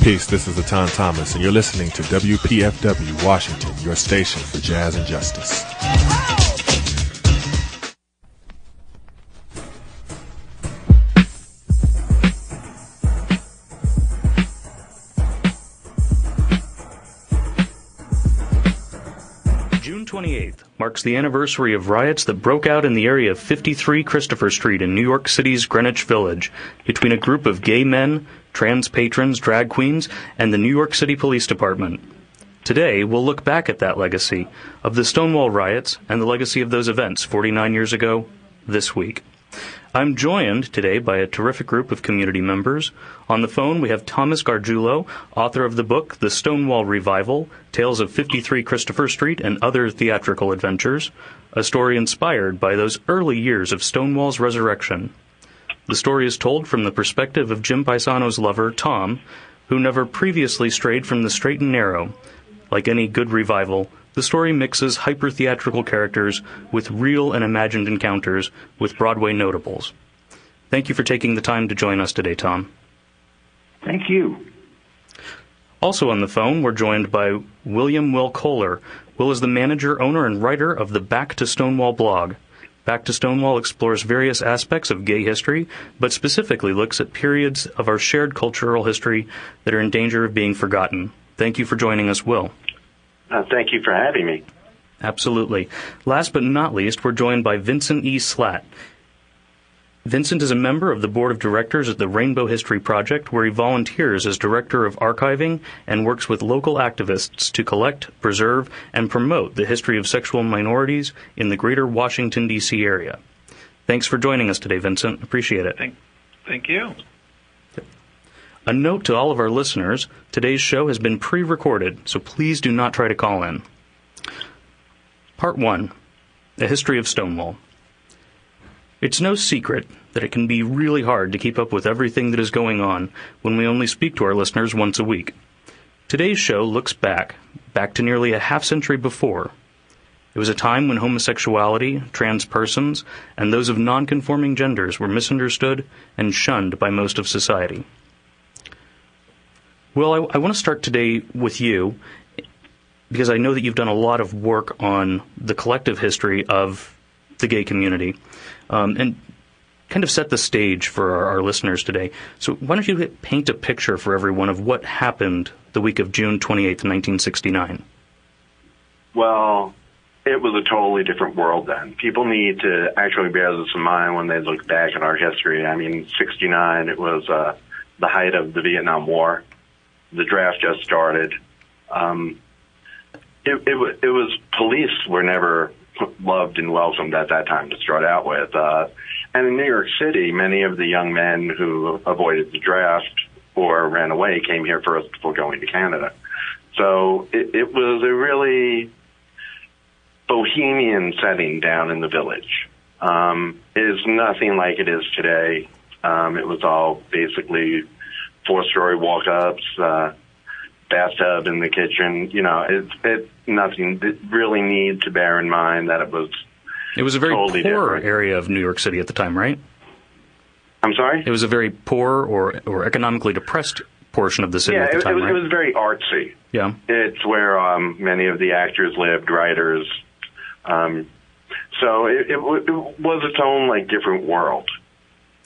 Peace, this is Latan Thomas, and you're listening to WPFW Washington, your station for jazz and justice. June 28th marks the anniversary of riots that broke out in the area of 53 Christopher Street in New York City's Greenwich Village between a group of gay men, trans patrons, drag queens, and the New York City Police Department. Today, we'll look back at that legacy of the Stonewall riots and the legacy of those events 49 years ago this week. I'm joined today by a terrific group of community members. On the phone, we have Tom Garguilo, author of the book The Stonewall Revival, Tales of 53 Christopher Street and Other Theatrical Adventures, a story inspired by those early years of Stonewall's resurrection. The story is told from the perspective of Jim Paisano's lover, Tom, who never previously strayed from the straight and narrow. Like any good revival, the story mixes hyper-theatrical characters with real and imagined encounters with Broadway notables. Thank you for taking the time to join us today, Tom. Thank you. Also on the phone, we're joined by Will Kohler. Will is the manager, owner, and writer of the Back to Stonewall blog. Back to Stonewall explores various aspects of gay history, but specifically looks at periods of our shared cultural history that are in danger of being forgotten. Thank you for joining us, Will. Thank you for having me. Absolutely. Last but not least, we're joined by Vincent E. Slatt. Vincent is a member of the board of directors at the Rainbow History Project, where he volunteers as director of archiving and works with local activists to collect, preserve, and promote the history of sexual minorities in the greater Washington, D.C. area. Thanks for joining us today, Vincent. Appreciate it. Thank you. A note to all of our listeners, today's show has been pre-recorded, so please do not try to call in. Part 1, A History of Stonewall. It's no secret that it can be really hard to keep up with everything that is going on when we only speak to our listeners once a week. Today's show looks back to nearly a half-century before. It was a time when homosexuality, trans persons, and those of non-conforming genders were misunderstood and shunned by most of society. Well, I want to start today with you, because I know that you've done a lot of work on the collective history of the gay community, and kind of set the stage for our listeners today. So why don't you paint a picture for everyone of what happened the week of June 28th, 1969? Well, it was a totally different world then. People need to actually bear this in mind when they look back at our history. I mean, 69, it was the height of the Vietnam War. The draft just started. It was police were never loved and welcomed at that time to start out with. And in New York City, many of the young men who avoided the draft or ran away came here first before going to Canada. So it was a really bohemian setting down in the village. It is nothing like it is today. It was all basically 4-story walk-ups, bathtub in the kitchen. You know, it's nothing that really need to bear in mind that it was a very totally poor different area of New York City at the time, right? I'm sorry? It was a very poor or economically depressed portion of the city at the time, right? It was very artsy. Yeah. It's where many of the actors lived, writers. So it was its own, like, different world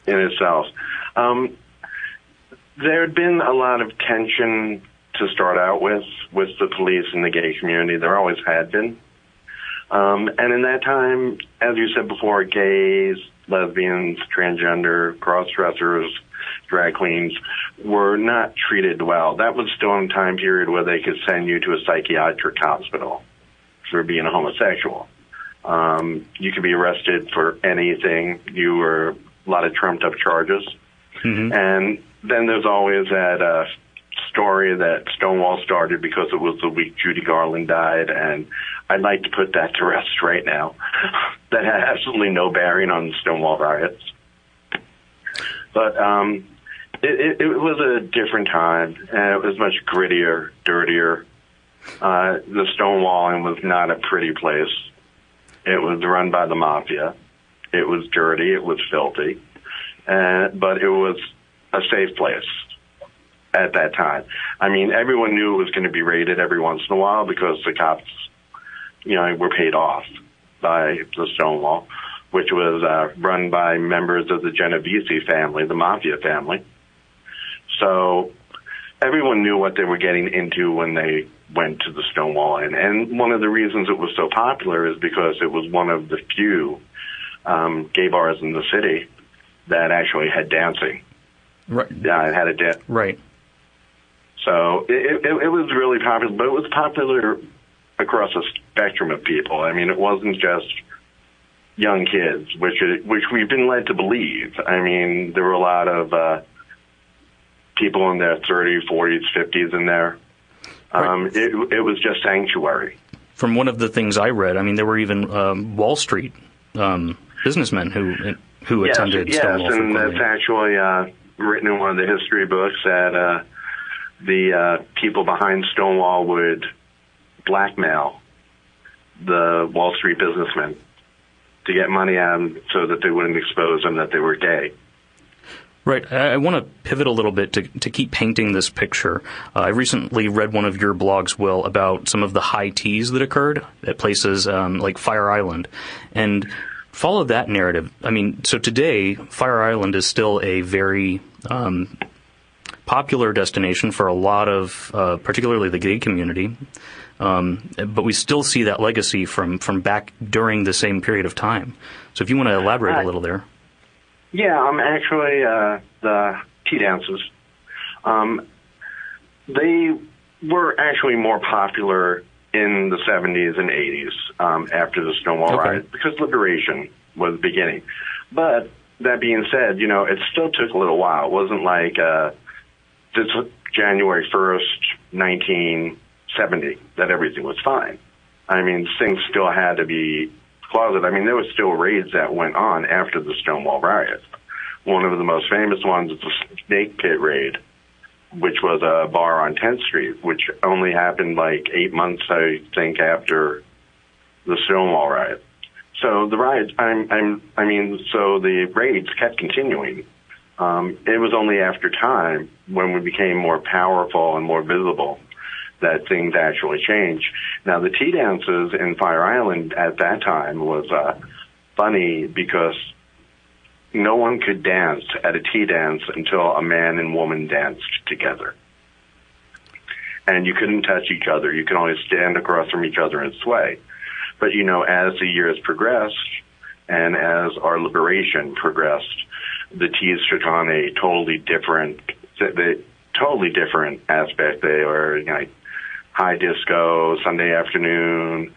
in itself. There had been a lot of tension to start out with the police and the gay community. There always had been. And in that time, as you said before, gays, lesbians, transgender, cross-dressers, drag queens were not treated well. That was still in a time period where they could send you to a psychiatric hospital for being a homosexual. You could be arrested for anything. You were a lot of trumped-up charges. Mm-hmm. And then there's always that story that Stonewall started because it was the week Judy Garland died, and I'd like to put that to rest right now. That had absolutely no bearing on the Stonewall riots. But it was a different time, and it was much grittier, dirtier. The Stonewalling was not a pretty place. It was run by the mafia. It was dirty. It was filthy. But it was a safe place. at that time. I mean, everyone knew it was going to be raided every once in a while because the cops, were paid off by the Stonewall, which was run by members of the Genovese family, the mafia family. So everyone knew what they were getting into when they went to the Stonewall Inn. And one of the reasons it was so popular is because it was one of the few gay bars in the city that actually had dancing. Right. Yeah, it had a dance. Right. So it was really popular, but it was popular across a spectrum of people. I mean, it wasn't just young kids, which we've been led to believe. I mean, there were a lot of people in their 30s, 40s, 50s in there. Right. It was just sanctuary. From one of the things I read, I mean, there were even Wall Street businessmen who attended Stonewall. Yes, and that's actually written in one of the history books that the people behind Stonewall would blackmail the Wall Street businessmen to get money out of them so that they wouldn't expose them that they were gay. Right. I want to pivot a little bit to keep painting this picture. I recently read one of your blogs, Will, about some of the high teas that occurred at places like Fire Island, and follow that narrative. I mean, so today, Fire Island is still a very popular destination for a lot of, particularly the gay community. But we still see that legacy from back during the same period of time. So if you want to elaborate a little there. Yeah, actually, the tea dances, they were actually more popular in the 70s and 80s after the Stonewall riot because liberation was beginning. But that being said, it still took a little while. It wasn't like this January 1st, 1970, that everything was fine. I mean, things still had to be closet. I mean, there were still raids that went on after the Stonewall riot. One of the most famous ones is the Snake Pit raid, which was a bar on 10th Street, which only happened like 8 months, I think, after the Stonewall riot. So the riots, so the raids kept continuing. It was only after time, when we became more powerful and more visible, that things actually changed. Now, the tea dances in Fire Island at that time was funny because no one could dance at a tea dance until a man and woman danced together. And you couldn't touch each other. You could only stand across from each other and sway. But, as the years progressed and as our liberation progressed, the teas took on a totally different aspect. They were high disco, Sunday afternoon,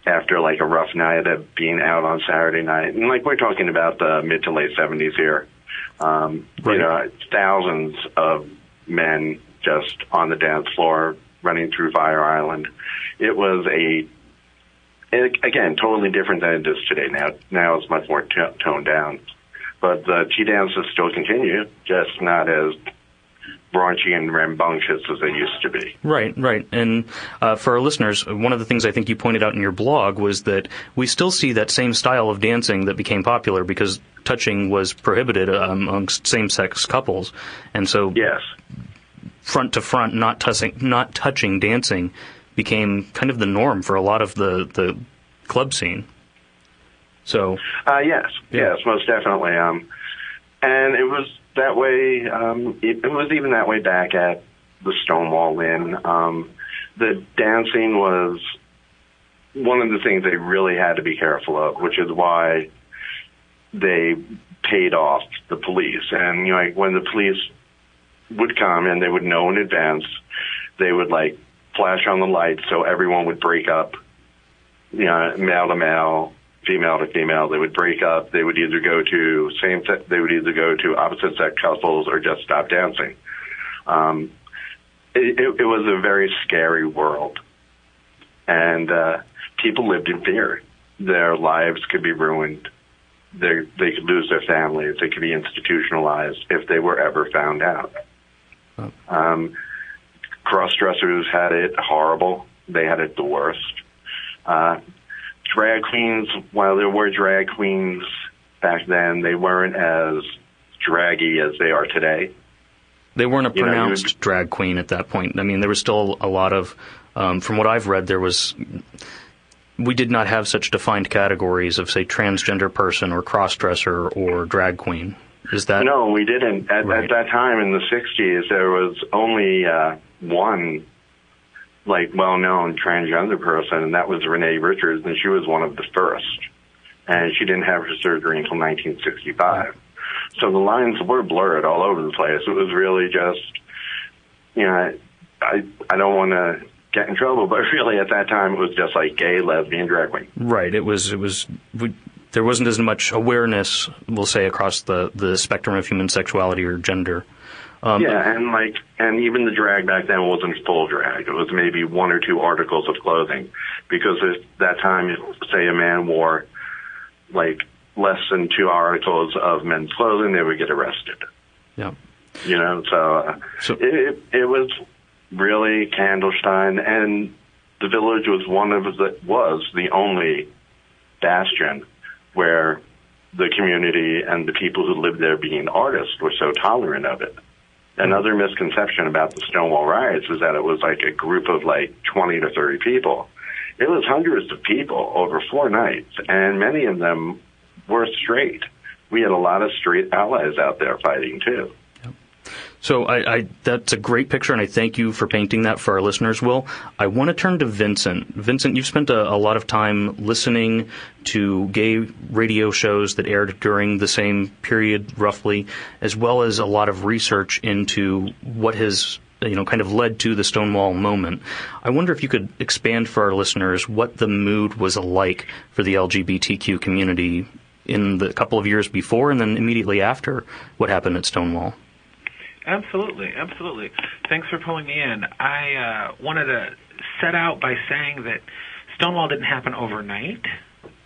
after like a rough night of being out on Saturday night. And we're talking about the mid to late 70s here. Right. Thousands of men just on the dance floor running through Fire Island. It was again, totally different than it is today. Now it's much more toned down. But the tea dances still continue, just not as raunchy and rambunctious as they used to be. Right. And for our listeners, one of the things I think you pointed out in your blog was that we still see that same style of dancing that became popular because touching was prohibited amongst same-sex couples. And so yes, front to front, not touching dancing became kind of the norm for a lot of the club scene. So yes, most definitely. And it was that way. It was even that way back at the Stonewall Inn. The dancing was one of the things they really had to be careful of, which is why they paid off the police. And when the police would come and they would know in advance, they would flash on the lights so everyone would break up. Male to male, female to female. They would break up. They would either go to opposite sex couples or just stop dancing. It was a very scary world, and people lived in fear. Their lives could be ruined. They could lose their families. They could be institutionalized if they were ever found out. Cross-dressers had it horrible. They had it the worst. Drag queens, while there were drag queens back then, they weren't as draggy as they are today. They weren't a pronounced drag queen at that point. I mean, there was still a lot of, from what I've read, we did not have such defined categories of, say, transgender person or cross-dresser or drag queen. Is that? No, we didn't. At that time in the 60s, there was only one, well-known transgender person, and that was Renee Richards, and she was one of the first. And she didn't have her surgery until 1965. So the lines were blurred all over the place. It was really just, I don't want to get in trouble, but really at that time it was just like gay, lesbian, drag queen. Right. There wasn't as much awareness, we'll say, across the spectrum of human sexuality or gender. And even the drag back then wasn't full drag. It was maybe one or two articles of clothing, because at that time, say a man wore less than two articles of men's clothing, they would get arrested. Yeah. So it was really Candlestein, and the Village was the only bastion where the community and the people who lived there being artists were so tolerant of it. Another misconception about the Stonewall riots is that it was like a group of 20 to 30 people. It was hundreds of people over 4 nights, and many of them were straight. We had a lot of straight allies out there fighting too. So that's a great picture, and I thank you for painting that for our listeners, Will. I want to turn to Vincent. Vincent, you've spent a lot of time listening to gay radio shows that aired during the same period, roughly, as well as a lot of research into what has kind of led to the Stonewall moment. I wonder if you could expand for our listeners what the mood was like for the LGBTQ community in the couple of years before and then immediately after what happened at Stonewall. Absolutely. Thanks for pulling me in. I wanted to set out by saying that Stonewall didn't happen overnight,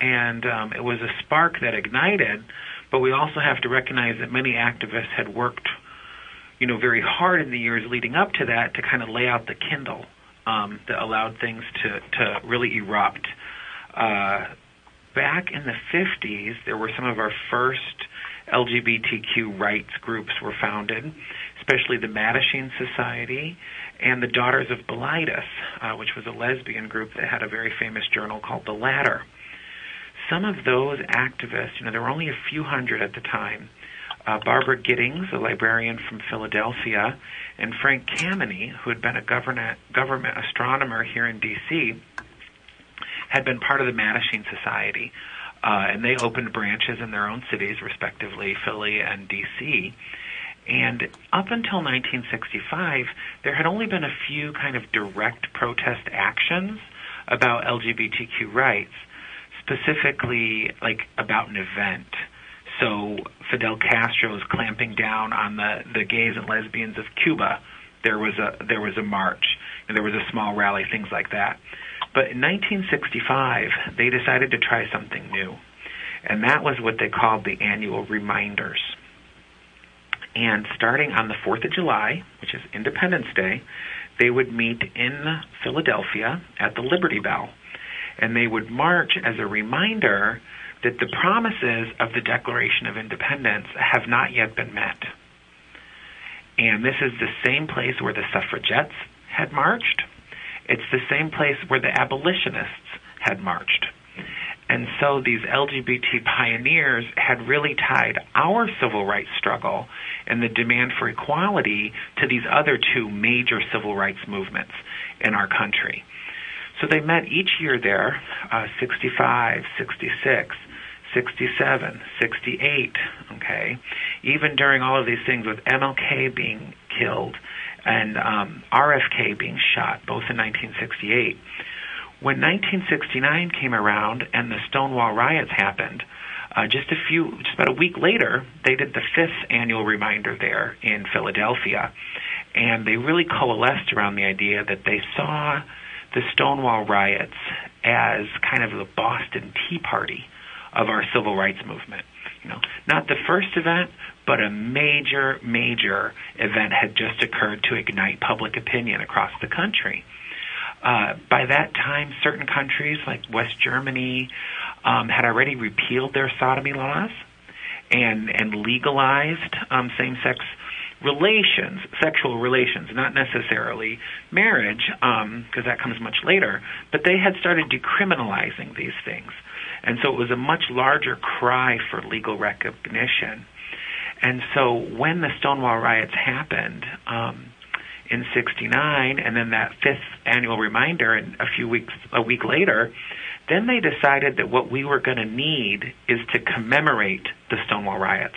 and it was a spark that ignited, but we also have to recognize that many activists had worked, very hard in the years leading up to that to kind of lay out the kindle that allowed things to really erupt. Back in the 50s, there were some of our first LGBTQ rights groups were founded, especially the Mattachine Society and the Daughters of Bilitis, which was a lesbian group that had a very famous journal called The Ladder. Some of those activists, there were only a few hundred at the time. Barbara Giddings, a librarian from Philadelphia, and Frank Kameny, who had been a government astronomer here in D.C., had been part of the Mattachine Society. And they opened branches in their own cities, respectively, Philly and D.C. And up until 1965, there had only been a few kind of direct protest actions about LGBTQ rights, specifically about an event. So Fidel Castro was clamping down on the gays and lesbians of Cuba. There was a march, and there was a small rally, things like that. But in 1965, they decided to try something new, and that was what they called the annual reminders. And starting on the 4th of July, which is Independence Day, they would meet in Philadelphia at the Liberty Bell, and they would march as a reminder that the promises of the Declaration of Independence have not yet been met. And this is the same place where the suffragettes had marched. It's the same place where the abolitionists had marched. And so these LGBT pioneers had really tied our civil rights struggle and the demand for equality to these other two major civil rights movements in our country. So they met each year there, 65, 66, 67, 68, okay? Even during all of these things with MLK being killed and RFK being shot, both in 1968. When 1969 came around and the Stonewall riots happened, just about a week later, they did the 5th annual reminder there in Philadelphia. And they really coalesced around the idea that they saw the Stonewall riots as kind of the Boston Tea Party of our civil rights movement. Not the first event, but a major, major event had just occurred to ignite public opinion across the country. By that time, certain countries like West Germany had already repealed their sodomy laws and legalized same-sex relations, sexual relations, not necessarily marriage, because that comes much later, but they had started decriminalizing these things. And so it was a much larger cry for legal recognition. And so when the Stonewall riots happened in '69, and then that 5th annual reminder a week later, then they decided that what we were going to need is to commemorate the Stonewall riots.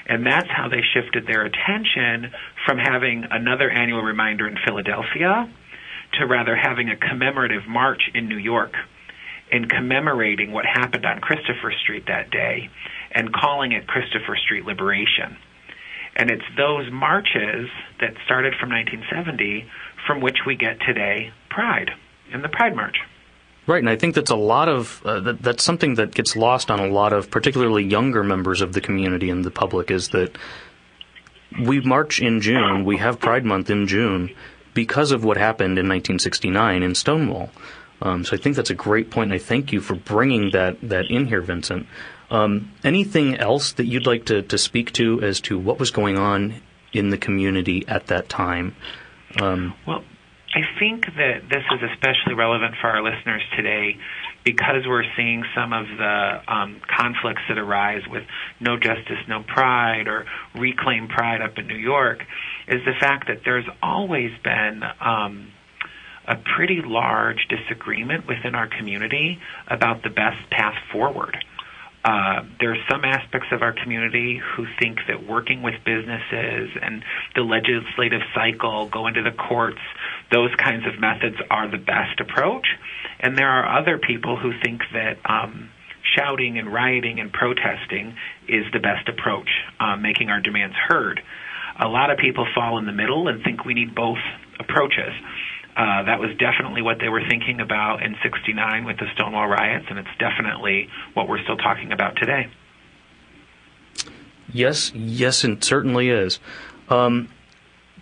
And that's how they shifted their attention from having another annual reminder in Philadelphia to rather having a commemorative march in New York and commemorating what happened on Christopher Street that day and calling it Christopher Street Liberation. And it's those marches that started from 1970 from which we get today Pride and the Pride March. Right, and I think that's a lot of that's something that gets lost on a lot of particularly younger members of the community and the public, is that we march in June, we have Pride Month in June because of what happened in 1969 in Stonewall. So I think that's a great point, and I thank you for bringing that in here, Vincent. Anything else that you'd like to speak to as to what was going on in the community at that time? Well, I think that this is especially relevant for our listeners today because we're seeing some of the conflicts that arise with No Justice, No Pride or Reclaim Pride up in New York, is the fact that there's always been a pretty large disagreement within our community about the best path forward. There are some aspects of our community who think that working with businesses and the legislative cycle, going to the courts, those kinds of methods are the best approach. And there are other people who think that shouting and rioting and protesting is the best approach, making our demands heard. A lot of people fall in the middle and think we need both approaches. That was definitely what they were thinking about in '69 with the Stonewall riots, and it's definitely what we're still talking about today. Yes, it certainly is.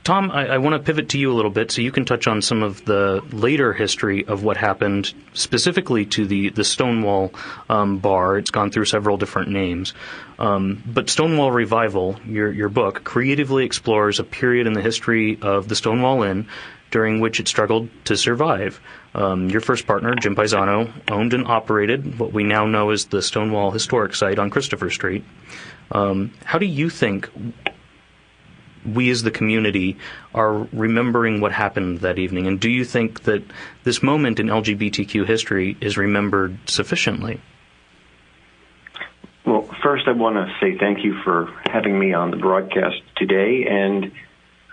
Tom, I want to pivot to you a little bit so you can touch on some of the later history of what happened specifically to the Stonewall bar. It's gone through several different names. But Stonewall Revival, your book, creatively explores a period in the history of the Stonewall Inn during which it struggled to survive. Your first partner, Jim Paisano, owned and operated what we now know as the Stonewall Historic Site on Christopher Street. How do you think we as the community are remembering what happened that evening? And do you think that this moment in LGBTQ history is remembered sufficiently? Well, first I want to say thank you for having me on the broadcast today, and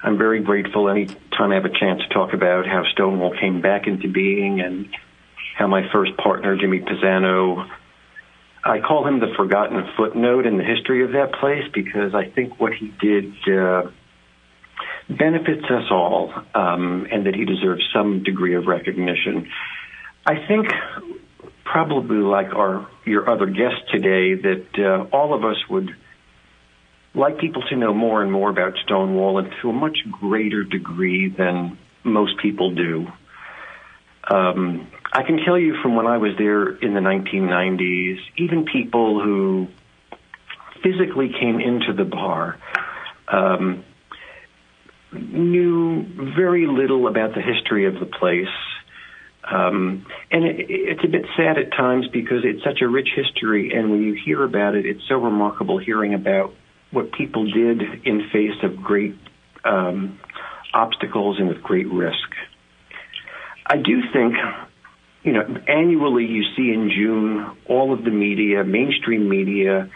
I'm very grateful any time I have a chance to talk about how Stonewall came back into being and how my first partner, Jimmy Paisano, I call him the forgotten footnote in the history of that place because I think what he did benefits us all, and that he deserves some degree of recognition. I think probably like your other guests today that all of us would like people to know more and more about Stonewall and to a much greater degree than most people do. I can tell you from when I was there in the 1990s, even people who physically came into the bar knew very little about the history of the place. And it's a bit sad at times because it's such a rich history, and when you hear about it, it's so remarkable hearing about what people did in face of great obstacles and with great risk. I do think, annually you see in June all of the media, mainstream media,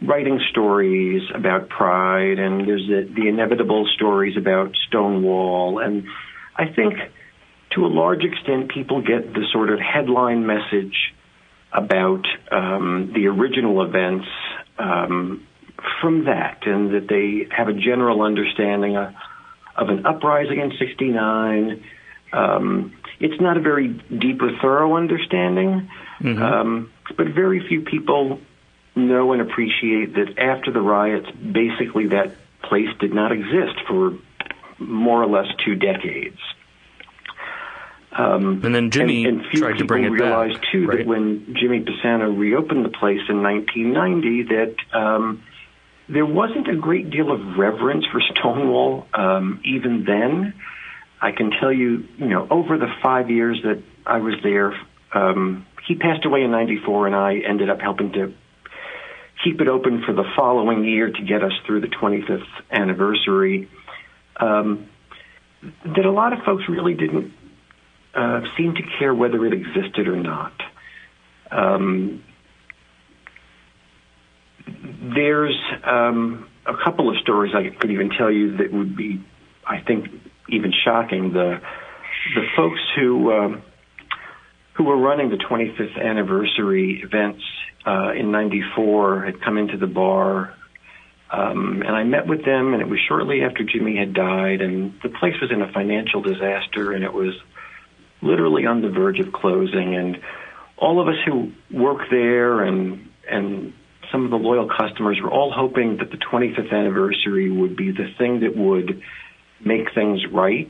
writing stories about Pride, and there's the inevitable stories about Stonewall. And I think to a large extent people get the sort of headline message about the original events from that, and that they have a general understanding of an uprising in '69. It's not a very deep or thorough understanding, but very few people know and appreciate that after the riots, basically that place did not exist for more or less 2 decades. And then Jimmy tried to bring it back. Few people realized, too, right, that when Jimmy Paisano reopened the place in 1990, that there wasn't a great deal of reverence for Stonewall even then. I can tell you, over the 5 years that I was there, he passed away in '94, and I ended up helping to keep it open for the following year to get us through the 25th anniversary. That a lot of folks really didn't seem to care whether it existed or not. There's a couple of stories I could even tell you that would be, I think, even shocking. The folks who were running the 25th anniversary events in '94 had come into the bar, and I met with them, and it was shortly after Jimmy had died, and the place was in a financial disaster, and it was literally on the verge of closing, and all of us who work there and some of the loyal customers were all hoping that the 25th anniversary would be the thing that would make things right,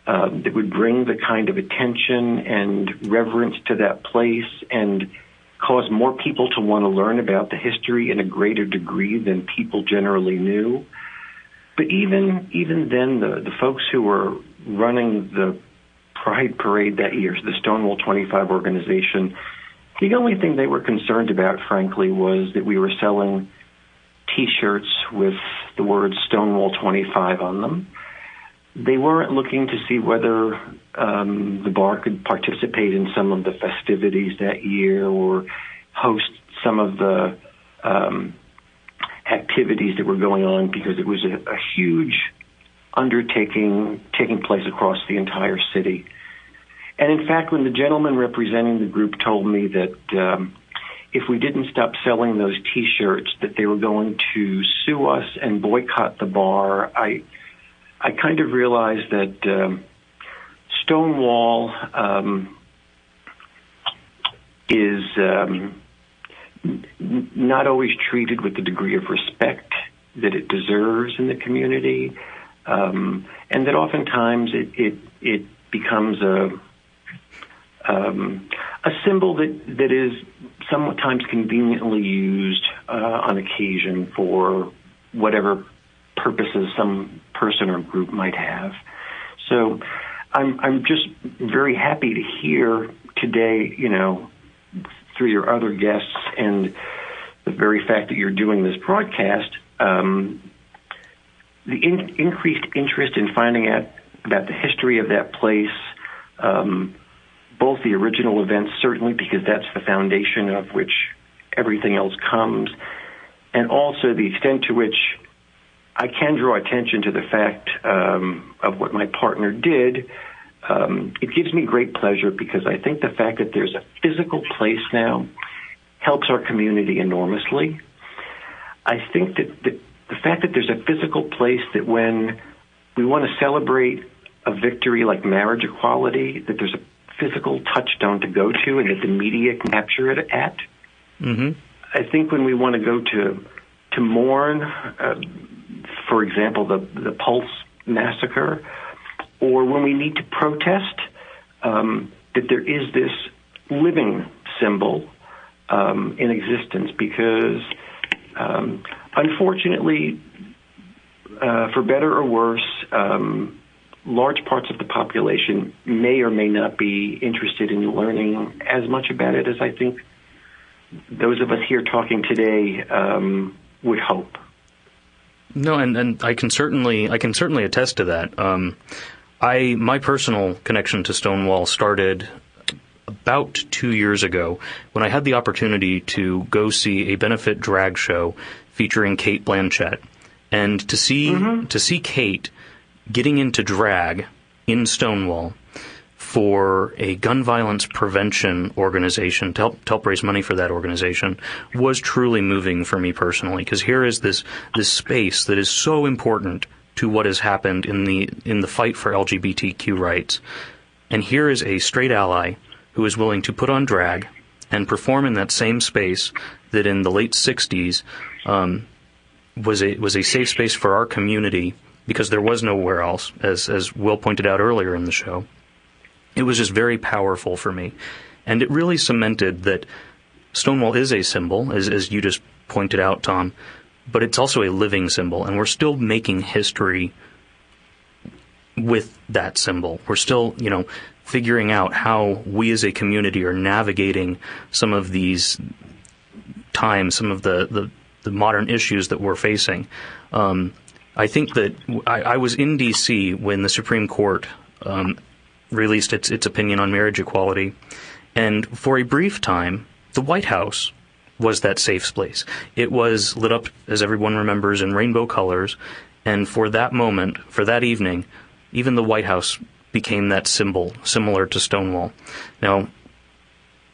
that would bring the kind of attention and reverence to that place and cause more people to want to learn about the history in a greater degree than people generally knew. But even then, the folks who were running the Pride Parade that year, the Stonewall 25 organization, the only thing they were concerned about, frankly, was that we were selling T-shirts with the words Stonewall 25 on them. They weren't looking to see whether the bar could participate in some of the festivities that year or host some of the activities that were going on, because it was a huge undertaking taking place across the entire city. And in fact, when the gentleman representing the group told me that if we didn't stop selling those T-shirts, that they were going to sue us and boycott the bar, I kind of realized that Stonewall is not always treated with the degree of respect that it deserves in the community, and that oftentimes it becomes a symbol that is sometimes conveniently used on occasion for whatever purposes some person or group might have. So I'm just very happy to hear today, through your other guests and the very fact that you're doing this broadcast, the increased interest in finding out about the history of that place, both the original events, certainly, because that's the foundation of which everything else comes, and also the extent to which I can draw attention to the fact of what my partner did. It gives me great pleasure, because I think the fact that there's a physical place now helps our community enormously. I think that the fact that there's a physical place that when we want to celebrate a victory like marriage equality, that there's a physical touchstone to go to and that the media can capture it at. Mm-hmm. I think when we want to go to mourn, for example, the Pulse massacre, or when we need to protest, that there is this living symbol in existence, because unfortunately, for better or worse, large parts of the population may or may not be interested in learning as much about it as I think those of us here talking today would hope. No, and I can certainly attest to that. My personal connection to Stonewall started about 2 years ago when I had the opportunity to go see a benefit drag show featuring Cate Blanchett, and to see Cate getting into drag in Stonewall for a gun violence prevention organization to help raise money for that organization was truly moving for me personally, because here is this space that is so important to what has happened in the fight for LGBTQ rights, and here is a straight ally who is willing to put on drag and perform in that same space that in the late 60s was a safe space for our community, because there was nowhere else, as Will pointed out earlier in the show. It was just very powerful for me. And it really cemented that Stonewall is a symbol, as you just pointed out, Tom, but it's also a living symbol, and we're still making history with that symbol. We're still, figuring out how we as a community are navigating some of these times, some of the modern issues that we're facing. I think that I was in D.C. when the Supreme Court released its opinion on marriage equality, and for a brief time, the White House was that safe place. It was lit up, as everyone remembers, in rainbow colors, and for that moment, for that evening, even the White House became that symbol, similar to Stonewall. Now,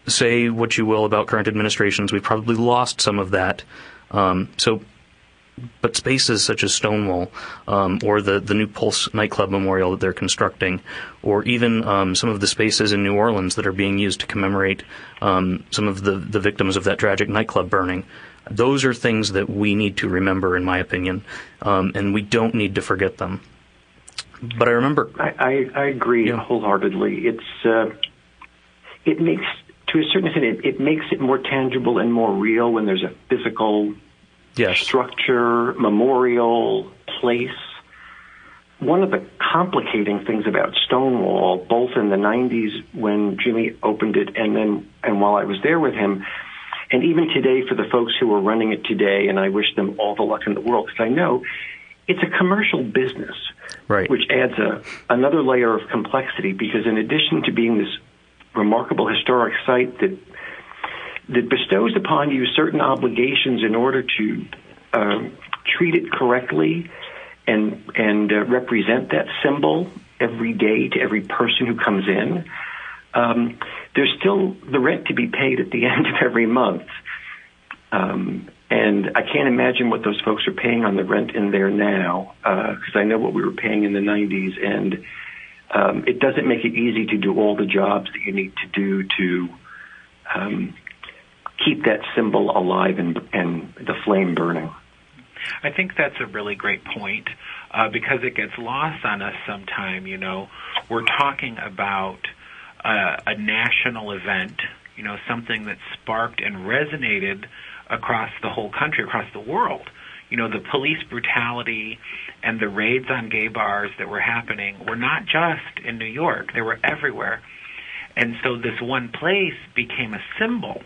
say what you will about current administrations, we've probably lost some of that. But spaces such as Stonewall, or the new Pulse nightclub memorial that they're constructing, or even some of the spaces in New Orleans that are being used to commemorate some of the victims of that tragic nightclub burning, those are things that we need to remember, in my opinion, and we don't need to forget them. But I remember... I agree wholeheartedly. It makes, to a certain extent, it makes it more tangible and more real when there's a physical structure, memorial, place. One of the complicating things about Stonewall, both in the 90s when Jimmy opened it and while I was there with him, and even today for the folks who are running it today, and I wish them all the luck in the world, because I know it's a commercial business, right, which adds another layer of complexity, because in addition to being this remarkable historic site that bestows upon you certain obligations in order to treat it correctly and represent that symbol every day to every person who comes in, there's still the rent to be paid at the end of every month. And I can't imagine what those folks are paying on the rent in there now, because I know what we were paying in the 90s, and it doesn't make it easy to do all the jobs that you need to do to keep that symbol alive and the flame burning. I think that's a really great point, because it gets lost on us sometime. We're talking about a national event, something that sparked and resonated across the whole country, across the world. The police brutality and the raids on gay bars that were happening were not just in New York. They were everywhere. And so this one place became a symbol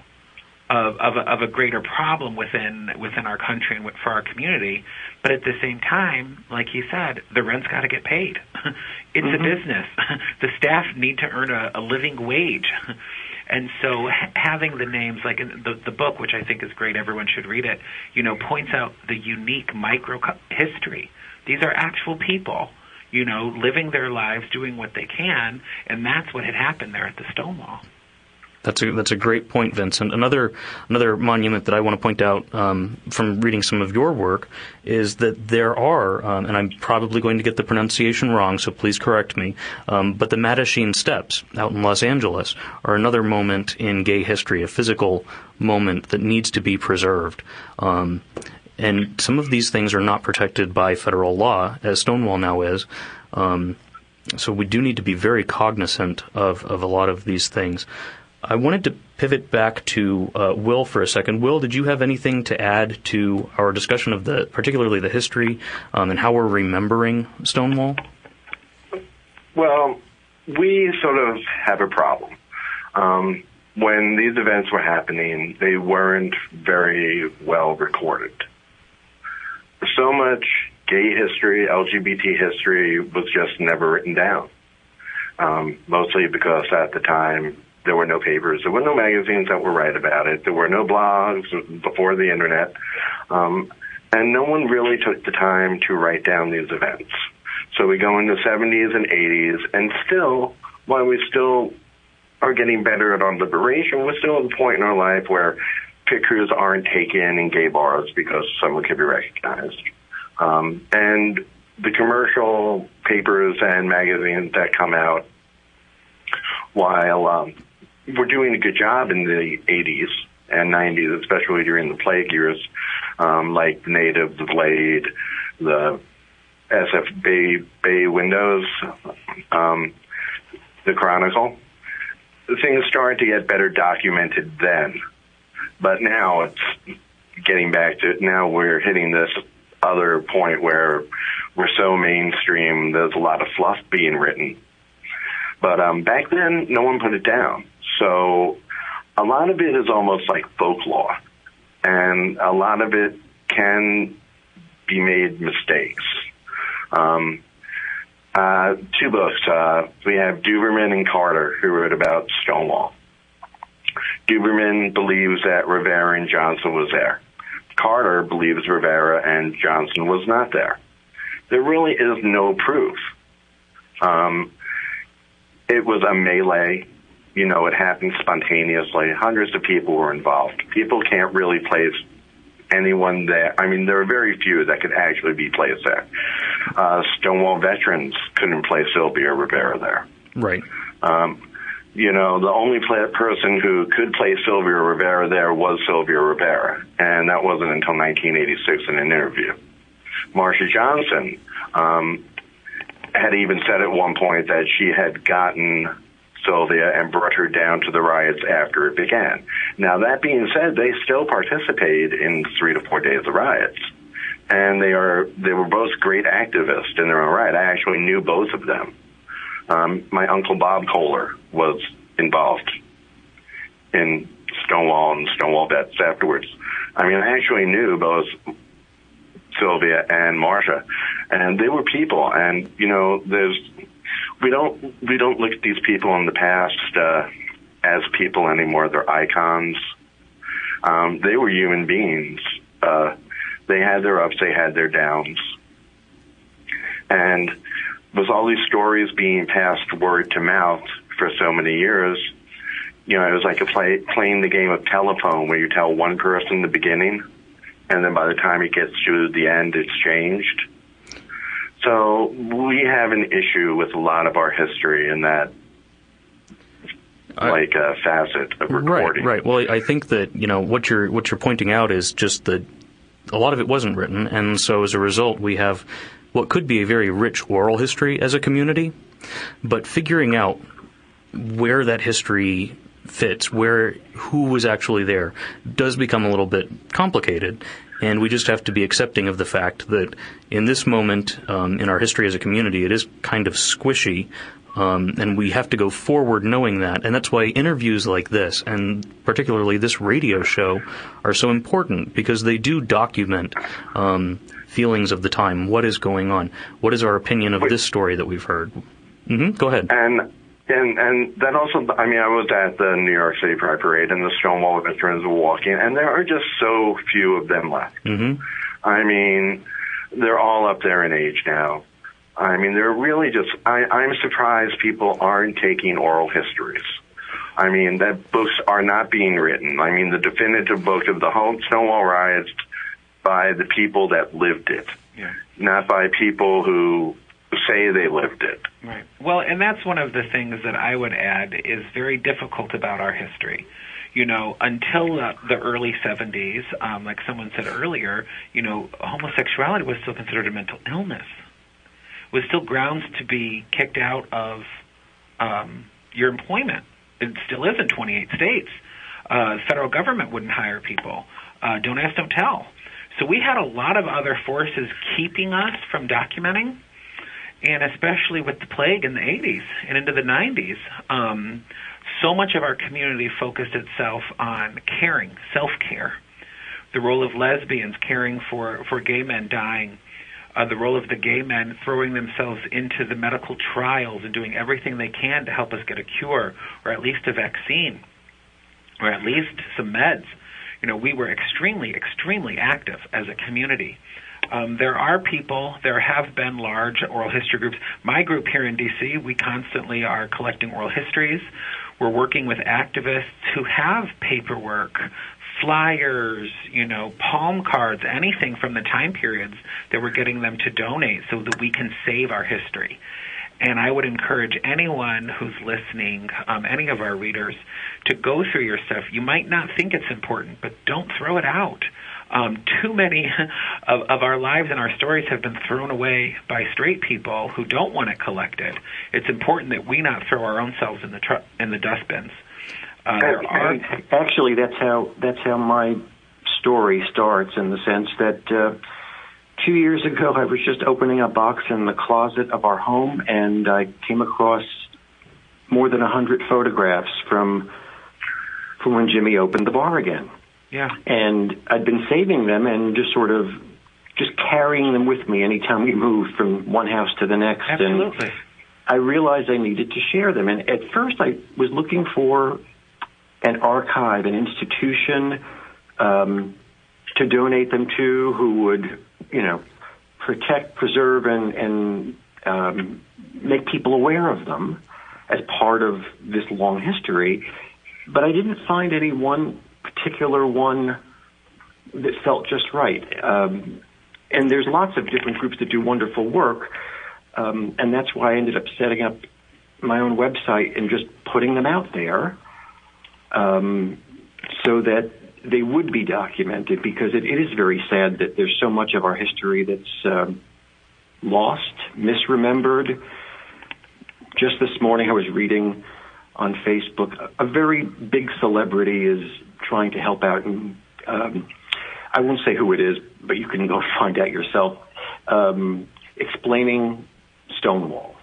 of a greater problem within our country and for our community. But at the same time, like he said, the rent's got to get paid. It's a business. The staff need to earn a living wage. And so having the names, like in the book, which I think is great, everyone should read it, points out the unique micro history. These are actual people, living their lives, doing what they can, and that's what had happened there at the Stonewall. That's a great point, Vincent. Another monument that I want to point out from reading some of your work is that there are, and I'm probably going to get the pronunciation wrong, so please correct me, but the Mattachine Steps out in Los Angeles are another moment in gay history, a physical moment that needs to be preserved. And some of these things are not protected by federal law, as Stonewall now is. So we do need to be very cognizant of a lot of these things. I wanted to pivot back to Will for a second. Will, did you have anything to add to our discussion of particularly the history and how we're remembering Stonewall? Well, we sort of have a problem. When these events were happening, they weren't very well recorded. So much gay history, LGBT history was just never written down, mostly because at the time, there were no papers. There were no magazines that would write about it. There were no blogs before the Internet. And no one really took the time to write down these events. So we go into the 70s and 80s, and still, while we still are getting better at our liberation, we're still at the point in our life where pictures aren't taken in gay bars because someone can be recognized. And the commercial papers and magazines that come out, while we're doing a good job in the 80s and 90s, especially during the plague years, like the Native, the Blade, the SF Bay Windows, the Chronicle. Things started to get better documented then. But now getting back to now, we're hitting this other point where we're so mainstream. There's a lot of fluff being written, but back then, no one put it down. So a lot of it is almost like folklore, and a lot of it can be made mistakes. Two books. We have Duberman and Carter, who wrote about Stonewall. Duberman believes that Rivera and Johnson was there. Carter believes Rivera and Johnson was not there. There really is no proof. It was a melee. You know, it happened spontaneously. Hundreds of people were involved. People can't really place anyone there. I mean, there are very few that could actually be placed there. Stonewall veterans couldn't place Sylvia Rivera there. Right. You know, the only person who could place Sylvia Rivera there was Sylvia Rivera, and that wasn't until 1986 in an interview. Marsha Johnson had even said at one point that she had gotten Sylvia and brought her down to the riots after it began. Now, that being said, they still participated in 3 to 4 days of riots, and they were both great activists in their own right. I actually knew both of them. My uncle Bob Kohler was involved in Stonewall and Stonewall vets afterwards. I mean, I actually knew both Sylvia and Marsha, and they were people. And you know, we don't look at these people in the past as people anymore. They're icons. They were human beings. They had their ups, they had their downs, and with all these stories being passed word to mouth for so many years, you know, it was like playing the game of telephone where you tell one person the beginning, and then by the time it gets to the end, it's changed. So we have an issue with a lot of our history in that, like a facet of recording. Right. Well, I think that, you know, what you're pointing out is just that a lot of it wasn't written, and so as a result, we have what could be a very rich oral history as a community, but figuring out where that history fits, who was actually there, does become a little bit complicated, and we just have to be accepting of the fact that in this moment in our history as a community, it is kind of squishy, and we have to go forward knowing that, and that's why interviews like this, and particularly this radio show, are so important, because they do document feelings of the time. What is going on? What is our opinion of this story that we've heard? Go ahead. And that also, I mean, I was at the New York City Pride Parade, and the Stonewall veterans were walking, and there are just so few of them left. I mean, they're all up there in age now. I mean, they're really just, I'm surprised people aren't taking oral histories. I mean, that books are not being written. I mean, the definitive book of the whole Stonewall riots by the people that lived it, not by people who say they lived it. Right. Well, and that's one of the things that I would add is very difficult about our history. You know, until the early 70s, like someone said earlier, you know, homosexuality was still considered a mental illness. It was still grounds to be kicked out of your employment. It still is in 28 states. The federal government wouldn't hire people. Don't ask, don't tell. So we had a lot of other forces keeping us from documenting, and especially with the plague in the 80s and into the 90s, so much of our community focused itself on caring, self-care, the role of lesbians caring for gay men dying, the role of the gay men throwing themselves into the medical trials and doing everything they can to help us get a cure or at least a vaccine or at least some meds. You know, we were extremely, extremely active as a community. There are people, there have been large oral history groups. My group here in D.C., we constantly are collecting oral histories. We're working with activists who have paperwork, flyers, you know, palm cards, anything from the time periods that we're getting them to donate so that we can save our history. And I would encourage anyone who's listening, any of our readers, to go through your stuff. You might not think it's important, but don't throw it out. Too many of our lives and our stories have been thrown away by straight people who don't want it collected. It's important that we not throw our own selves in the dustbins. Actually, that's how my story starts in the sense that 2 years ago I was just opening a box in the closet of our home, and I came across more than 100 photographs from when Jimmy opened the bar again. Yeah. And I'd been saving them and just carrying them with me anytime we moved from one house to the next. Absolutely. And I realized I needed to share them. And at first I was looking for an archive, an institution to donate them to, who would, protect, preserve, and make people aware of them as part of this long history. But I didn't find any one particular one that felt just right. And there's lots of different groups that do wonderful work, and that's why I ended up setting up my own website and just putting them out there so that they would be documented, because it is very sad that there's so much of our history that's lost, misremembered. Just this morning I was reading on Facebook, a very big celebrity is trying to help out, and I won't say who it is, but you can go find out yourself, explaining Stonewall.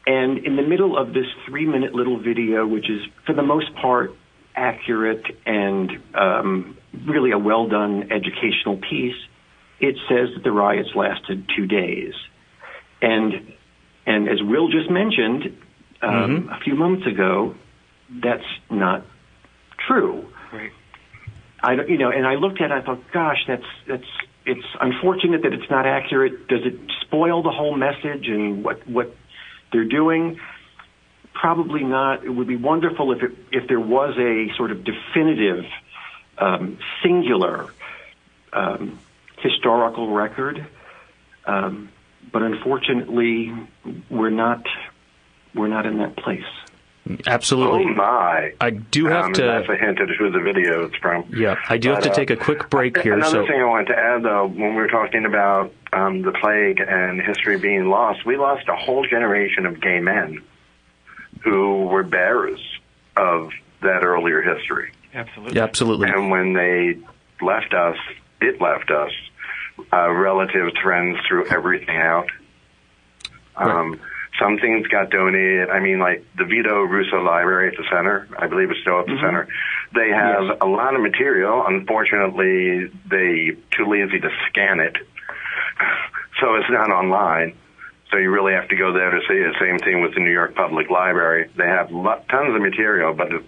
And in the middle of this 3-minute little video, which is for the most part accurate and really a well-done educational piece, it says that the riots lasted 2 days. And as Will just mentioned a few moments ago, that's not true. Right. And I looked at it, I thought, gosh, it's unfortunate that it's not accurate. Does it spoil the whole message and what they're doing? Probably not. It would be wonderful if there was a sort of definitive, singular historical record. But unfortunately, we're not in that place. Absolutely. Oh, my. I do have to... That's a hint at who the video is from. Yeah, I do have to take a quick break here. Another thing I wanted to add, though, when we were talking about the plague and history being lost, we lost a whole generation of gay men who were bearers of that earlier history. Absolutely. Yeah, absolutely. And when they left us, relatives, friends threw everything out. Right. Some things got donated. I mean, like the Vito Russo Library at the center, I believe it's still at the center. They have a lot of material. Unfortunately, they're too lazy to scan it, so it's not online. So you really have to go there to see it. Same thing with the New York Public Library. They have tons of material, but it's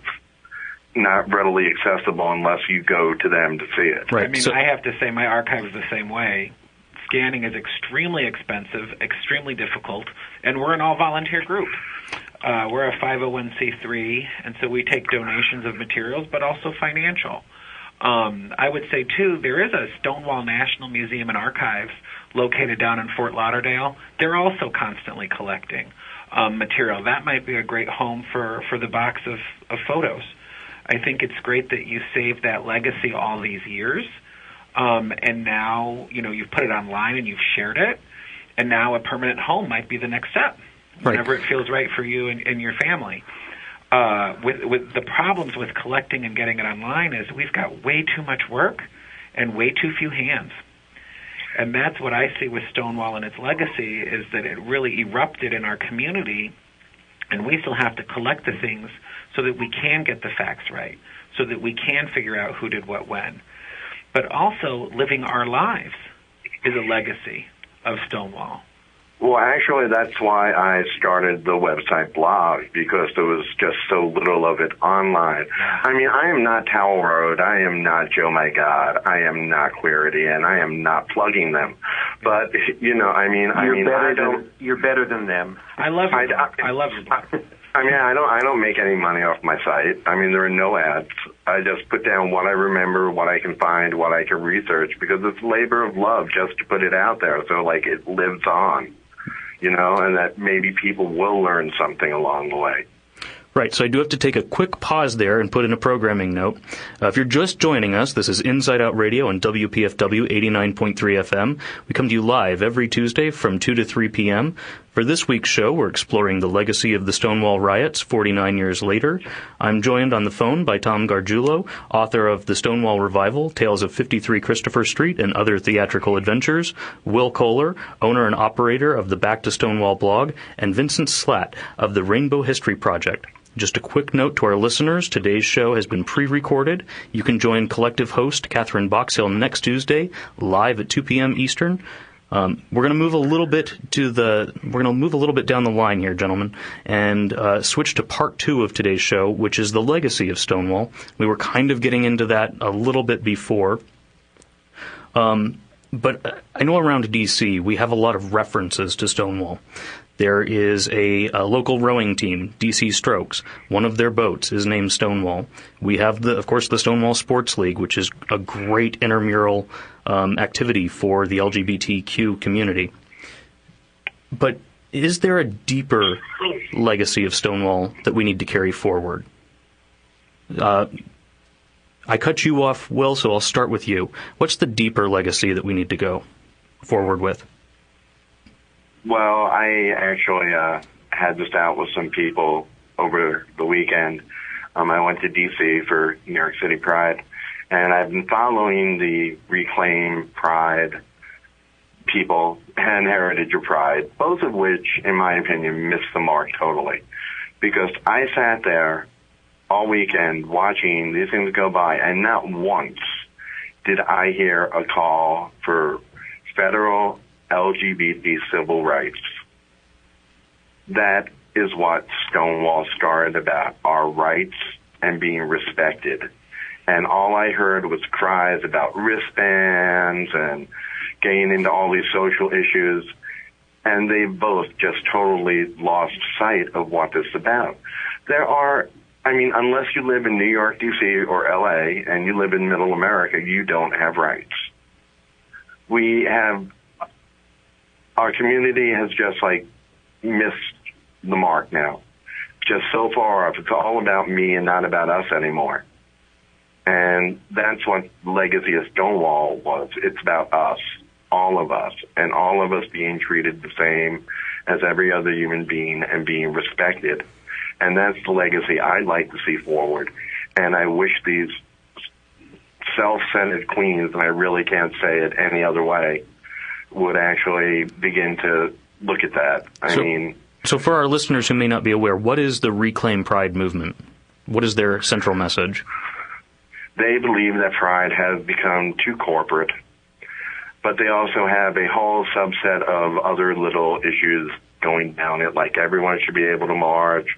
not readily accessible unless you go to them to see it. Right. I mean, I have to say my archive is the same way. Scanning is extremely expensive, extremely difficult, and we're an all-volunteer group. We're a 501c3, and so we take donations of materials, but also financial. I would say, too, there is a Stonewall National Museum and Archives located down in Fort Lauderdale. They're also constantly collecting material. That might be a great home for the box of photos. I think it's great that you saved that legacy all these years. And now, you've put it online and you've shared it, and now a permanent home might be the next step, whenever it feels right for you and your family. With the problems with collecting and getting it online is we've got way too much work and way too few hands. And that's what I see with Stonewall and its legacy, is that it really erupted in our community, and we still have to collect the things so that we can get the facts right, so that we can figure out who did what when. But also, living our lives is a legacy of Stonewall. Well, actually, that's why I started the website blog, because there was just so little of it online. I mean, I am not Towel Road. I am not Joe My God. I am not Queerity, and I am not plugging them. But, You're better than them. I love you. I love your blog. I mean, I don't make any money off my site. I mean, there are no ads. I just put down what I remember, what I can find, what I can research, because it's labor of love just to put it out there. So, it lives on, and that maybe people will learn something along the way. Right, so I do have to take a quick pause there and put in a programming note. If you're just joining us, this is Inside Out Radio on WPFW 89.3 FM. We come to you live every Tuesday from 2 to 3 p.m. For this week's show, we're exploring the legacy of the Stonewall riots 49 years later. I'm joined on the phone by Tom Garguilo, author of The Stonewall Revival, Tales of 53 Christopher Street and Other Theatrical Adventures, Will Kohler, owner and operator of the Back to Stonewall blog, and Vincent Slatt of the Rainbow History Project. Just a quick note to our listeners, today's show has been pre-recorded. You can join collective host Catherine Boxhill next Tuesday, live at 2 p.m. Eastern. We're going to move a little bit down the line here, gentlemen, and switch to part 2 of today's show, which is the legacy of Stonewall. We were kind of getting into that a little bit before. But I know around D.C. we have a lot of references to Stonewall. There is a local rowing team, DC Strokes. One of their boats is named Stonewall. We have, of course, the Stonewall Sports League, which is a great intramural activity for the LGBTQ community. But is there a deeper legacy of Stonewall that we need to carry forward? I cut you off, Will, so I'll start with you. What's the deeper legacy that we need to go forward with? Well, I actually had this out with some people over the weekend. I went to D.C. for New York City Pride, and I've been following the Reclaim Pride people and Heritage of Pride, both of which, in my opinion, missed the mark totally. Because I sat there all weekend watching these things go by, and not once did I hear a call for federal LGBT civil rights. That is what Stonewall started about, our rights and being respected. And all I heard was cries about wristbands and getting into all these social issues, and they both just totally lost sight of what this is about. Unless you live in New York, D.C., or L.A., and you live in middle America, you don't have rights. Our community has just, missed the mark now. Just so far off. It's all about me and not about us anymore. And that's what the legacy of Stonewall was. It's about us, all of us, and all of us being treated the same as every other human being and being respected. And that's the legacy I'd like to see forward. And I wish these self-centered queens, and I really can't say it any other way, would actually begin to look at that. So for our listeners who may not be aware, what is the Reclaim Pride movement? What is their central message? They believe that Pride has become too corporate, but they also have a whole subset of other little issues going down it, like everyone should be able to march,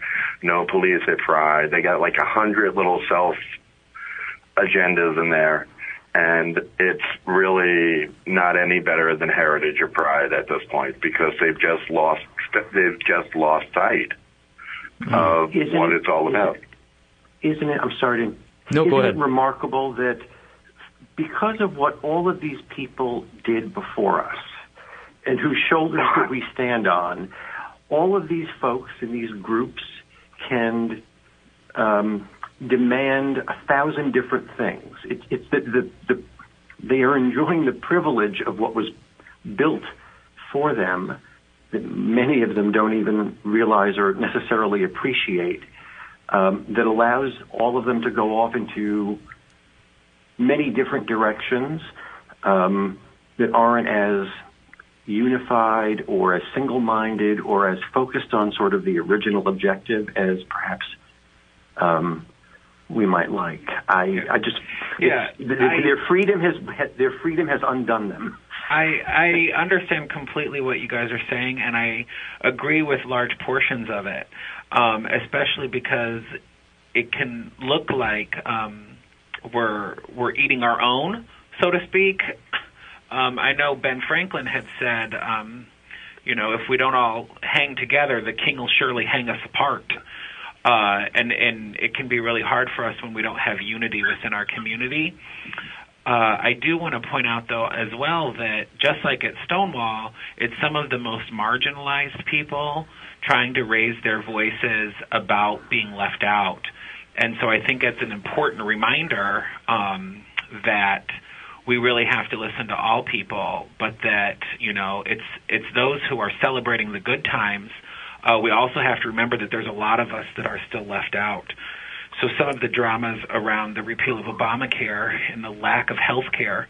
no police at Pride. They got 100 little self-agendas in there. And it's really not any better than Heritage or Pride at this point, because they've just lost sight of what it's all about. Isn't it? I'm sorry to. No, go ahead. Isn't it remarkable that because of what all of these people did before us, and whose shoulders that we stand on, all of these folks in these groups can demand 1,000 different things. It's that they are enjoying the privilege of what was built for them that many of them don't even realize or necessarily appreciate, that allows all of them to go off into many different directions that aren't as unified or as single-minded or as focused on sort of the original objective as perhaps we might like. Their freedom has undone them. I understand completely what you guys are saying, and I agree with large portions of it, especially because it can look like we're eating our own, so to speak. I know Ben Franklin had said, if we don't all hang together, the king will surely hang us apart. And it can be really hard for us when we don't have unity within our community. I do want to point out, though, as well, that just like at Stonewall, it's some of the most marginalized people trying to raise their voices about being left out. And so I think it's an important reminder that we really have to listen to all people, but that, it's those who are celebrating the good times. We also have to remember that there's a lot of us that are still left out. So some of the dramas around the repeal of Obamacare and the lack of health care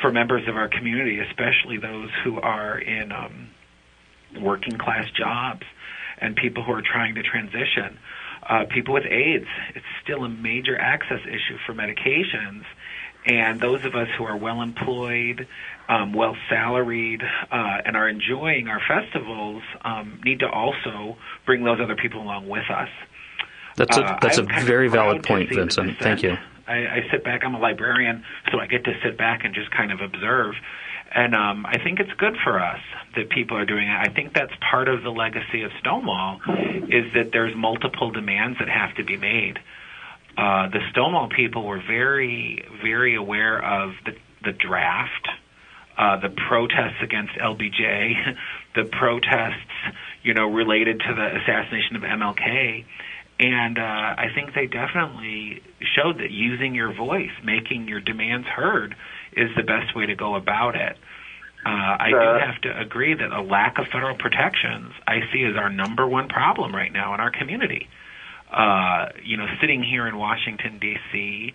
for members of our community, especially those who are in working class jobs and people who are trying to transition, people with AIDS, it's still a major access issue for medications. And those of us who are well-employed, well-salaried, and are enjoying our festivals need to also bring those other people along with us. That's a very valid point, Vincent. Thank you. I sit back. I'm a librarian, so I get to sit back and just kind of observe. And I think it's good for us that people are doing it. I think that's part of the legacy of Stonewall, is that there's multiple demands that have to be made. The Stonewall people were very, very aware of the draft, the protests against LBJ, the protests, related to the assassination of MLK. And I think they definitely showed that using your voice, making your demands heard, is the best way to go about it. I do have to agree that a lack of federal protections I see as our number one problem right now in our community. Sitting here in Washington, D.C.,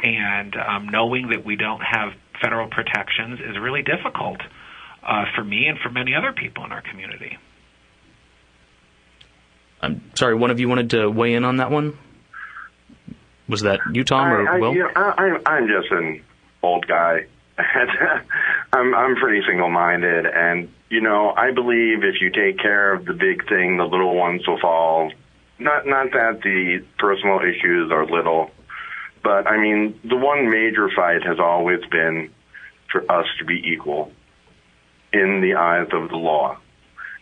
and knowing that we don't have federal protections is really difficult for me and for many other people in our community. I'm sorry, one of you wanted to weigh in on that one? Was that you, Tom, or Will? I'm just an old guy. I'm pretty single-minded, and, I believe if you take care of the big thing, the little ones will fall. Not that the personal issues are little, but, the one major fight has always been for us to be equal in the eyes of the law.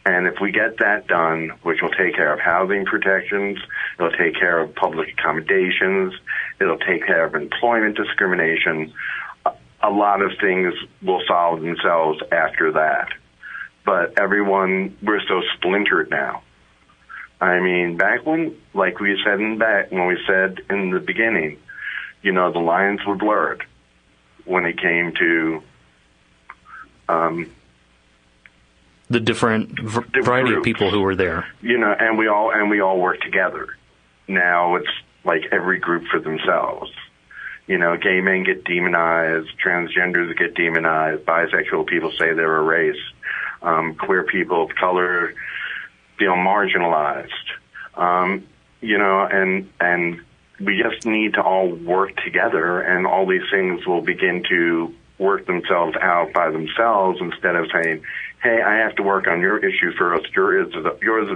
And if we get that done, which will take care of housing protections, it'll take care of public accommodations, it'll take care of employment discrimination, a lot of things will solve themselves after that. But we're so splintered now. Back when, like we said when we said in the beginning, the lines were blurred when it came to the different variety of people who were there. And we all work together. Now it's like every group for themselves. Gay men get demonized, transgenders get demonized, bisexual people say they're a race, queer people of color feel marginalized. And we just need to all work together, and all these things will begin to work themselves out by themselves instead of saying, hey, I have to work on your issue first. Yours is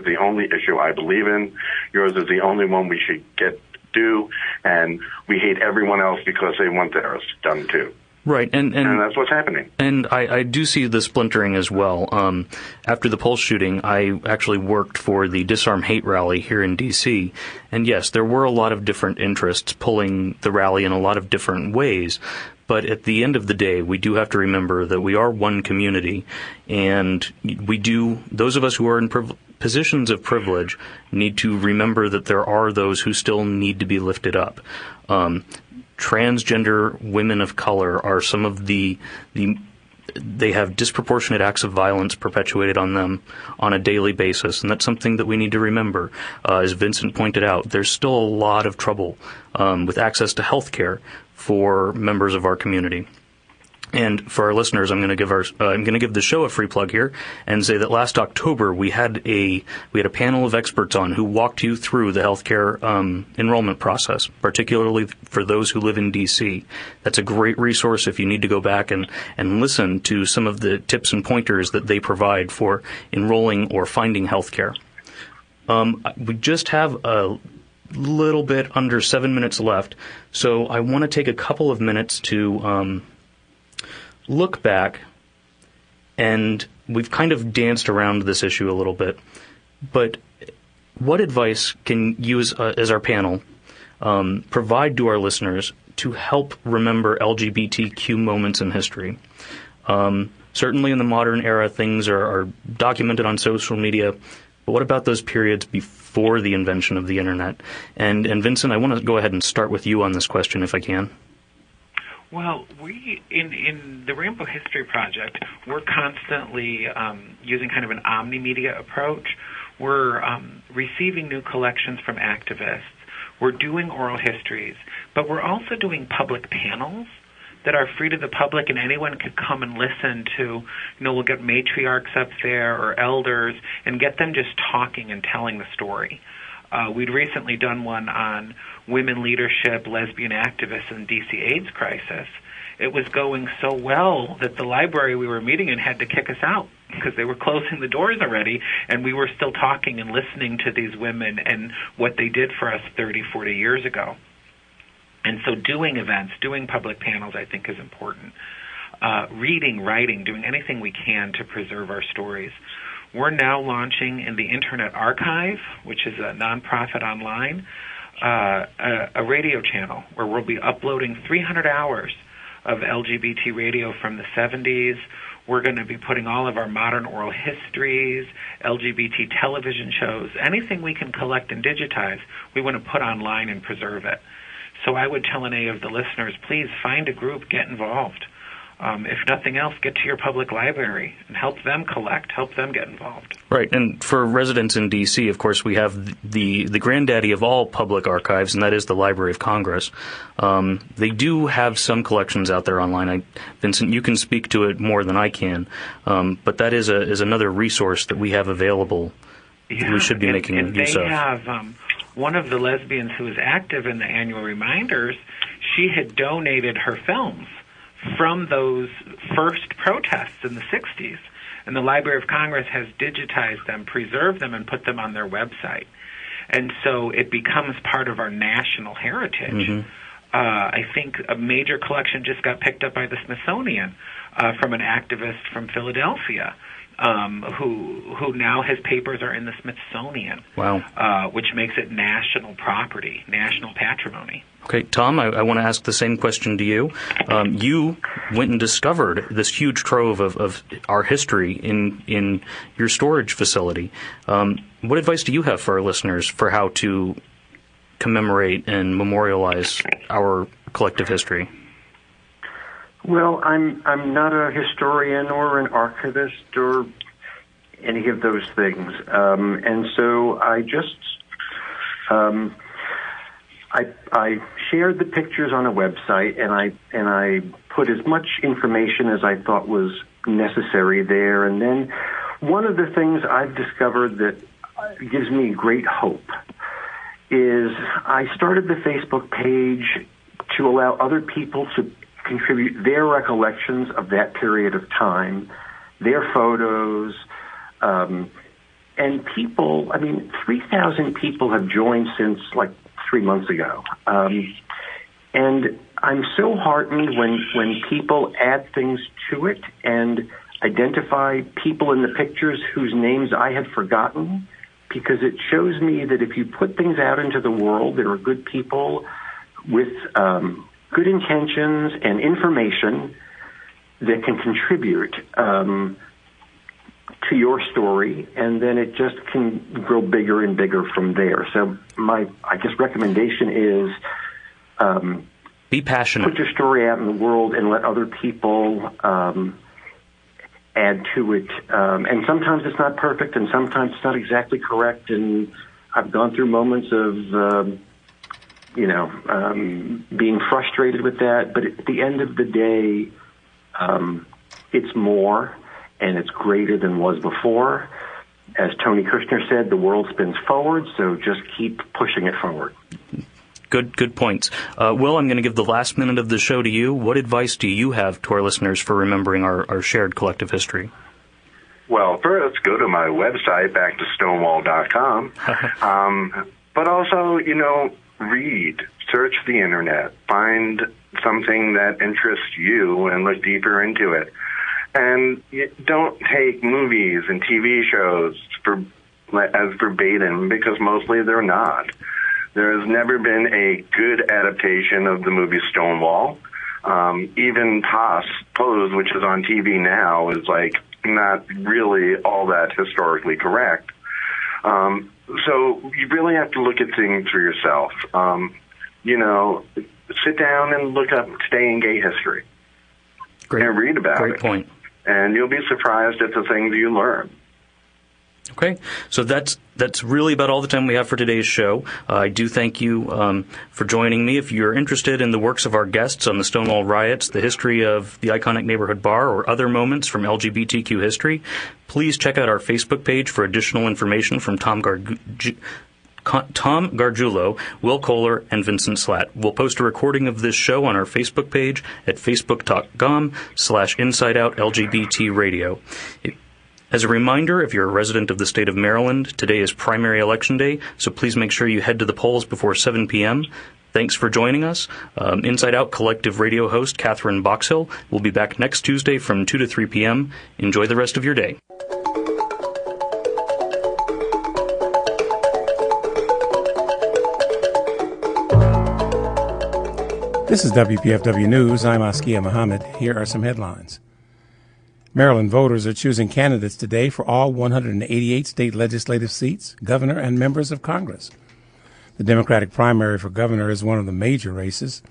the only issue I believe in. Yours is the only one we should do, and we hate everyone else because they want theirs done too. Right, and that's what's happening. And I do see the splintering as well. After the Pulse shooting, I actually worked for the Disarm Hate rally here in D.C., and yes, there were a lot of different interests pulling the rally in a lot of different ways. But at the end of the day, we do have to remember that we are one community, and those of us who are in positions of privilege need to remember that there are those who still need to be lifted up. Transgender women of color are some of they have disproportionate acts of violence perpetuated on them on a daily basis, and that's something that we need to remember. As Vincent pointed out, there's still a lot of trouble with access to health care for members of our community. And for our listeners, I'm going to give the show a free plug here and say that last October we had a panel of experts on who walked you through the healthcare enrollment process, particularly for those who live in D.C. That's a great resource if you need to go back and listen to some of the tips and pointers that they provide for enrolling or finding healthcare. We just have a little bit under 7 minutes left, so I want to take a couple of minutes to look back, and we've kind of danced around this issue a little bit, but what advice can you as our panel provide to our listeners to help remember LGBTQ moments in history? Certainly in the modern era, things are documented on social media, but what about those periods before the invention of the Internet? And Vincent, I want to go ahead and start with you on this question if I can. Well, we in the Rainbow History Project, we're constantly using kind of an omnimedia approach. We're receiving new collections from activists. We're doing oral histories, but we're also doing public panels that are free to the public, and anyone could come and listen to. We'll get matriarchs up there or elders and get them just talking and telling the story. We'd recently done one on women leadership, lesbian activists, and DC AIDS crisis. It was going so well that the library we were meeting in had to kick us out because they were closing the doors already, and we were still talking and listening to these women and what they did for us 30, 40 years ago. And so doing events, doing public panels, I think is important. Reading, writing, doing anything we can to preserve our stories. We're now launching in the Internet Archive, which is a nonprofit online, a radio channel where we'll be uploading 300 hours of LGBT radio from the 70s. We're going to be putting all of our modern oral histories, LGBT television shows, anything we can collect and digitize, we want to put online and preserve it. So I would tell any of the listeners, please find a group, get involved. If nothing else, get to your public library and help them collect, help them get involved. Right, and for residents in D.C., of course, we have the granddaddy of all public archives, and that is the Library of Congress. They do have some collections out there online. Vincent, you can speak to it more than I can, but that is another resource that we have available. Yeah, we should be making use of. And they have one of the lesbians who is active in the annual reminders. She had donated her films from those first protests in the 60s. And the Library of Congress has digitized them, preserved them, and put them on their website. And so it becomes part of our national heritage. Mm-hmm. I think a major collection just got picked up by the Smithsonian from an activist from Philadelphia who now his papers are in the Smithsonian. Wow. Which makes it national property, national patrimony. Okay, Tom, I want to ask the same question to you. You went and discovered this huge trove of our history in your storage facility. What advice do you have for our listeners for how to commemorate and memorialize our collective history? Well, I'm not a historian or an archivist or any of those things, and so I just I shared the pictures on a website, and I put as much information as I thought was necessary there. And then one of the things I've discovered that gives me great hope is I started the Facebook page to allow other people to contribute their recollections of that period of time, their photos, and people, 3,000 people have joined since 3 months ago. And I'm so heartened when people add things to it and identify people in the pictures whose names I had forgotten, because it shows me that if you put things out into the world, there are good people with good intentions and information that can contribute to your story, and then it just can grow bigger and bigger from there. So my, recommendation is be passionate. Put your story out in the world and let other people add to it. And sometimes it's not perfect, and sometimes it's not exactly correct, and I've gone through moments of being frustrated with that, but at the end of the day, it's more, and it's greater than was before. As Tony Kushner said, the world spins forward, so just keep pushing it forward. Good points. Will, I'm going to give the last minute of the show to you. What advice do you have to our listeners for remembering our shared collective history? Well, first, go to my website, back to Stonewall.com. But also, read, search the Internet, find something that interests you and look deeper into it. And don't take movies and TV shows as verbatim, because mostly they're not. There has never been a good adaptation of the movie Stonewall. Even Pose, which is on TV now, is not really all that historically correct. So you really have to look at things for yourself. sit down and look up today in gay history and read about it. Great point. And you'll be surprised at the things you learn. Okay, so that's really about all the time we have for today's show. I do thank you for joining me. If you're interested in the works of our guests on the Stonewall riots, the history of the iconic neighborhood bar, or other moments from LGBTQ history, please check out our Facebook page for additional information from Tom Garguilo, Will Kohler, and Vincent Slatt. We'll post a recording of this show on our Facebook page at facebook.com/Inside Out LGBT Radio. As a reminder, if you're a resident of the state of Maryland, today is primary election day, so please make sure you head to the polls before 7 p.m. Thanks for joining us. Inside Out Collective Radio host Catherine Boxhill will be back next Tuesday from 2 to 3 p.m. Enjoy the rest of your day. This is WPFW News. I'm Askia Muhammad. Here are some headlines. Maryland voters are choosing candidates today for all 188 state legislative seats, governor, and members of Congress. The Democratic primary for governor is one of the major races.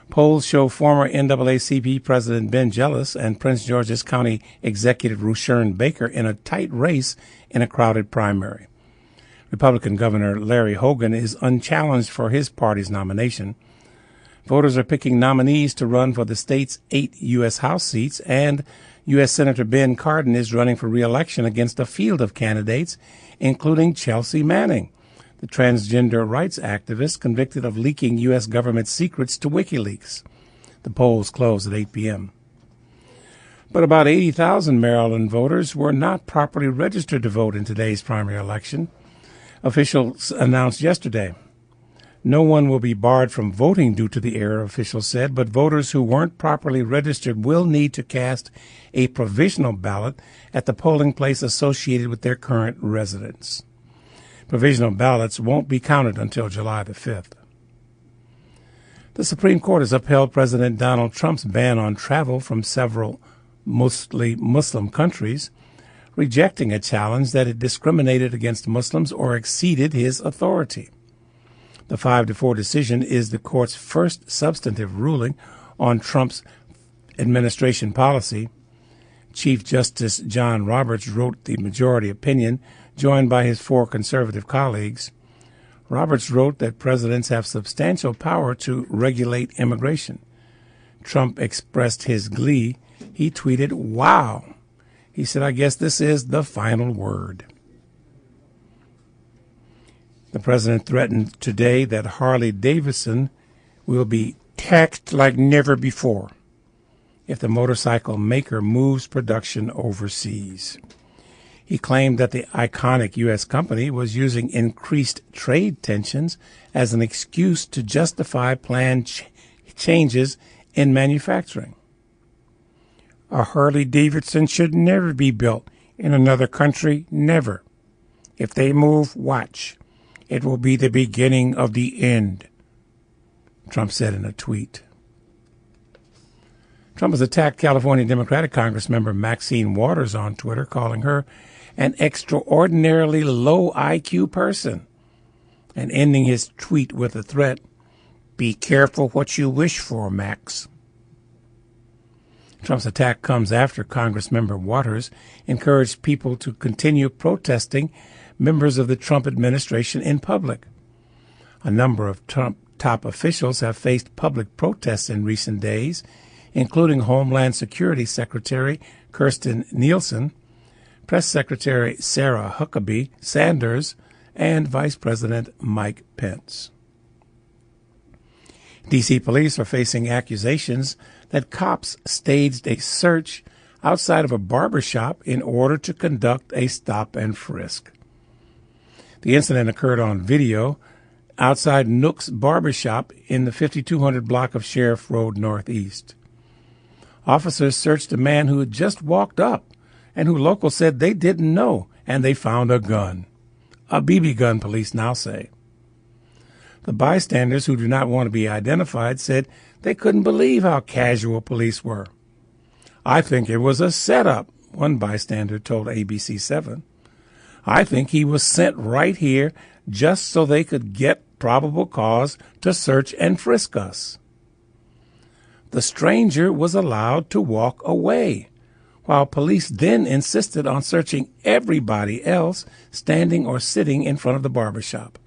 Polls show former NAACP President Ben Jealous and Prince George's County Executive Rushern Baker in a tight race in a crowded primary. Republican Governor Larry Hogan is unchallenged for his party's nomination. Voters are picking nominees to run for the state's 8 U.S. House seats, and U.S. Senator Ben Cardin is running for re-election against a field of candidates, including Chelsea Manning, the transgender rights activist convicted of leaking U.S. government secrets to WikiLeaks. The polls close at 8 p.m. But about 80,000 Maryland voters were not properly registered to vote in today's primary election. Officials announced yesterday. No one will be barred from voting due to the error, officials said, but voters who weren't properly registered will need to cast a provisional ballot at the polling place associated with their current residence. Provisional ballots won't be counted until July the 5th. The Supreme Court has upheld President Donald Trump's ban on travel from several mostly Muslim countries, rejecting a challenge that it discriminated against Muslims or exceeded his authority. The 5-4 decision is the court's first substantive ruling on Trump's administration policy. Chief Justice John Roberts wrote the majority opinion, joined by his 4 conservative colleagues. Roberts wrote that presidents have substantial power to regulate immigration. Trump expressed his glee. He tweeted, "Wow." He said, "I guess this is the final word." The president threatened today that Harley-Davidson will be taxed like never before if the motorcycle maker moves production overseas. He claimed that the iconic U.S. company was using increased trade tensions as an excuse to justify planned changes in manufacturing. A Harley-Davidson should never be built in another country, never. If they move, watch. It will be the beginning of the end, Trump said in a tweet. Trump has attacked California Democratic Congressmember Maxine Waters on Twitter, calling her an extraordinarily low IQ person, and ending his tweet with a threat, "Be careful what you wish for, Max." Trump's attack comes after Congressmember Waters encouraged people to continue protesting members of the Trump administration in public. A number of Trump top officials have faced public protests in recent days, including Homeland Security Secretary Kirstjen Nielsen, Press Secretary Sarah Huckabee Sanders, and Vice President Mike Pence. D.C. police are facing accusations that cops staged a search outside of a barbershop in order to conduct a stop and frisk. The incident occurred on video outside Nook's Barbershop in the 5200 block of Sheriff Road Northeast. Officers searched a man who had just walked up and who locals said they didn't know, and they found a gun. A BB gun, police now say. The bystanders, who do not want to be identified, said they couldn't believe how casual police were. "I think it was a setup," one bystander told ABC7. "I think he was sent right here just so they could get probable cause to search and frisk us. The stranger was allowed to walk away, while police then insisted on searching everybody else standing or sitting in front of the barbershop.